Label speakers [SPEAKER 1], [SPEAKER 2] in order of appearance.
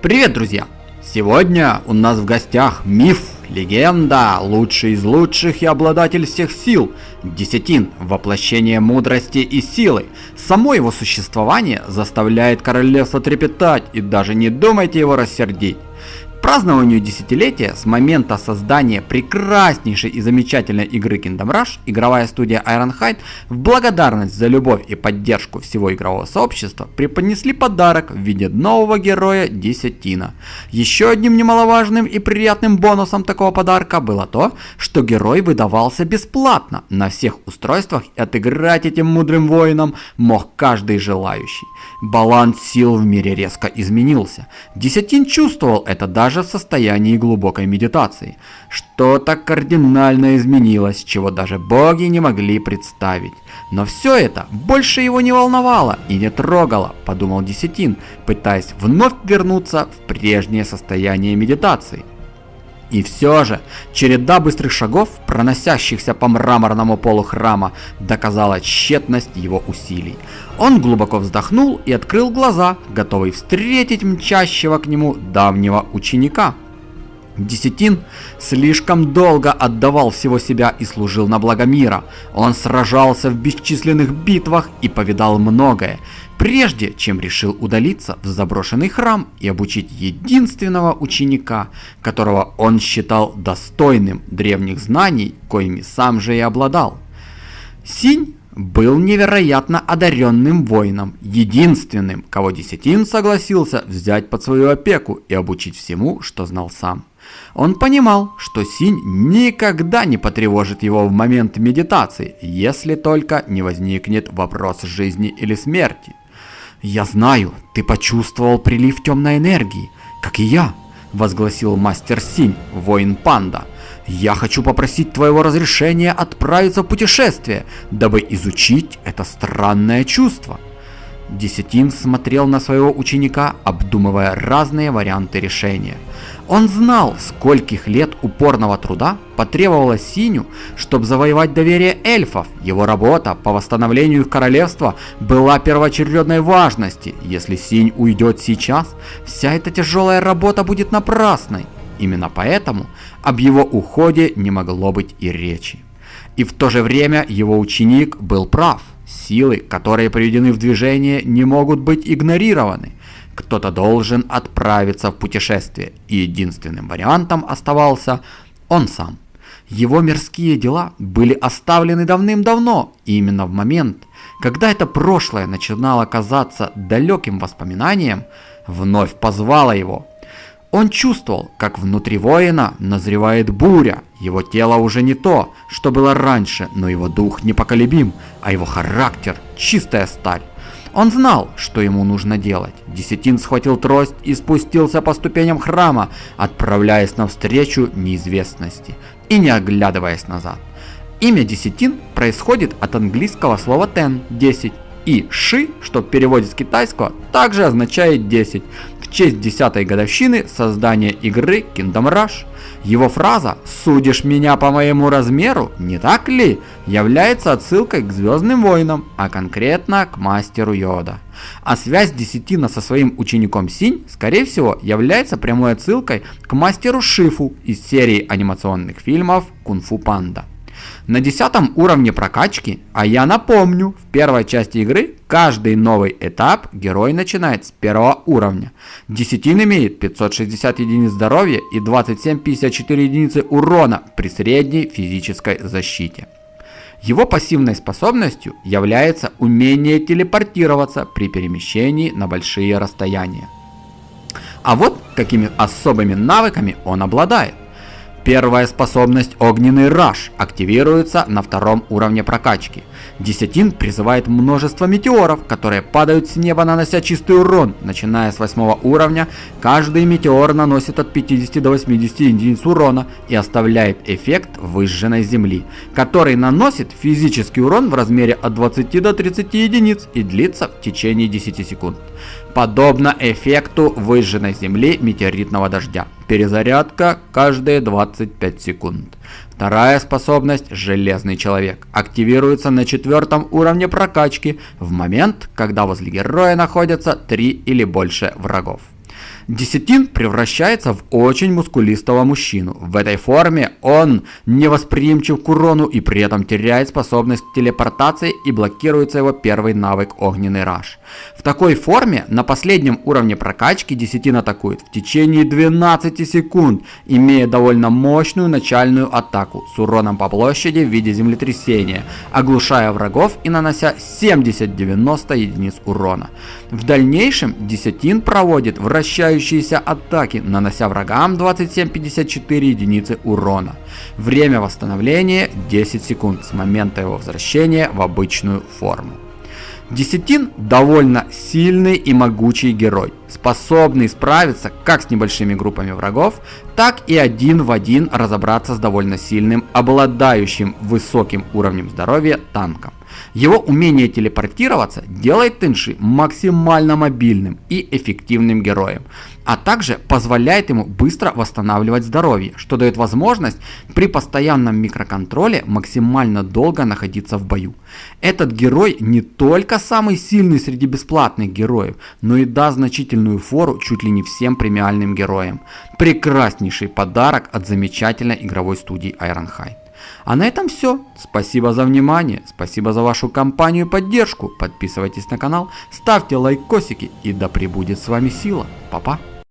[SPEAKER 1] Привет, друзья! Сегодня у нас в гостях миф, легенда, лучший из лучших и обладатель всех сил, Десятин, воплощение мудрости и силы. Само его существование заставляет королевство трепетать, и даже не думайте его рассердить. К празднованию десятилетия с момента создания прекраснейшей и замечательной игры Kingdom Rush игровая студия Ironhide в благодарность за любовь и поддержку всего игрового сообщества преподнесли подарок в виде нового героя Десятина. Еще одним немаловажным и приятным бонусом такого подарка было то, что герой выдавался бесплатно на всех устройствах, и отыграть этим мудрым воином мог каждый желающий. Баланс сил в мире резко изменился. Десятин чувствовал это даже в состоянии глубокой медитации. Что-то кардинально изменилось, чего даже боги не могли представить. Но все это больше его не волновало и не трогало, подумал Десятин, пытаясь вновь вернуться в прежнее состояние медитации. И все же, череда быстрых шагов, проносящихся по мраморному полу храма, доказала тщетность его усилий. Он глубоко вздохнул и открыл глаза, готовый встретить мчащего к нему давнего ученика. Десятин слишком долго отдавал всего себя и служил на благо мира. Он сражался в бесчисленных битвах и повидал многое, прежде чем решил удалиться в заброшенный храм и обучить единственного ученика, которого он считал достойным древних знаний, коими сам же и обладал. Синь был невероятно одаренным воином, единственным, кого Десятин согласился взять под свою опеку и обучить всему, что знал сам. Он понимал, что Синь никогда не потревожит его в момент медитации, если только не возникнет вопрос жизни или смерти. «Я знаю, ты почувствовал прилив темной энергии, как и я», — возгласил мастер Синь, воин Панда. «Я хочу попросить твоего разрешения отправиться в путешествие, дабы изучить это странное чувство». Десятин смотрел на своего ученика, обдумывая разные варианты решения. Он знал, скольких лет упорного труда потребовалось Синю, чтобы завоевать доверие эльфов. Его работа по восстановлению их королевства была первоочередной важности. Если Синь уйдет сейчас, вся эта тяжелая работа будет напрасной. Именно поэтому об его уходе не могло быть и речи. И в то же время его ученик был прав. Силы, которые приведены в движение, не могут быть игнорированы. Кто-то должен отправиться в путешествие, и единственным вариантом оставался он сам. Его мирские дела были оставлены давным-давно, и именно в момент, когда это прошлое начинало казаться далеким воспоминанием, вновь позвало его. Он чувствовал, как внутри воина назревает буря. Его тело уже не то, что было раньше, но его дух непоколебим, а его характер – чистая сталь. Он знал, что ему нужно делать. Десятин схватил трость и спустился по ступеням храма, отправляясь навстречу неизвестности и не оглядываясь назад. Имя Десятин происходит от английского слова ten – 10, и ши, что в переводе с китайского, также означает 10, в честь 10-й годовщины создания игры Kingdom Rush. Его фраза «Судишь меня по моему размеру, не так ли?» является отсылкой к Звездным войнам, а конкретно к мастеру Йода. А связь Десятина со своим учеником Синь, скорее всего, является прямой отсылкой к мастеру Шифу из серии анимационных фильмов Кунг-фу Панда. На 10 уровне прокачки, а я напомню, в первой части игры каждый новый этап герой начинает с 1 уровня. Десятин имеет 560 единиц здоровья и 27-54 единицы урона при средней физической защите. Его пассивной способностью является умение телепортироваться при перемещении на большие расстояния. А вот какими особыми навыками он обладает. Первая способность Огненный Раш активируется на 2 уровне прокачки. Десятин призывает множество метеоров, которые падают с неба, нанося чистый урон. Начиная с 8 уровня, каждый метеор наносит от 50 до 80 единиц урона и оставляет эффект выжженной земли, который наносит физический урон в размере от 20 до 30 единиц и длится в течение 10 секунд. Подобно эффекту выжженной земли метеоритного дождя. Перезарядка каждые 25 секунд. Вторая способность Железный Человек активируется на 4 уровне прокачки в момент, когда возле героя находятся 3 или больше врагов. Десятин превращается в очень мускулистого мужчину. В этой форме он невосприимчив к урону и при этом теряет способность к телепортации и блокируется его первый навык огненный раш. В такой форме на последнем уровне прокачки Десятин атакует в течение 12 секунд, имея довольно мощную начальную атаку с уроном по площади в виде землетрясения, оглушая врагов и нанося 70-90 единиц урона. В дальнейшем Десятин проводит вращающиеся атаки, нанося врагам 27-54 единицы урона. Время восстановления 10 секунд с момента его возвращения в обычную форму. Десятин довольно сильный и могучий герой, способный справиться как с небольшими группами врагов, так и один в один разобраться с довольно сильным, обладающим высоким уровнем здоровья танком. Его умение телепортироваться делает Тенши максимально мобильным и эффективным героем, а также позволяет ему быстро восстанавливать здоровье, что дает возможность при постоянном микроконтроле максимально долго находиться в бою. Этот герой не только самый сильный среди бесплатных героев, но и даст значительную фору чуть ли не всем премиальным героям. Прекраснейший подарок от замечательной игровой студии Ironhide. А на этом все. Спасибо за внимание, спасибо за вашу компанию и поддержку. Подписывайтесь на канал, ставьте лайкосики и да пребудет с вами сила. Па-па.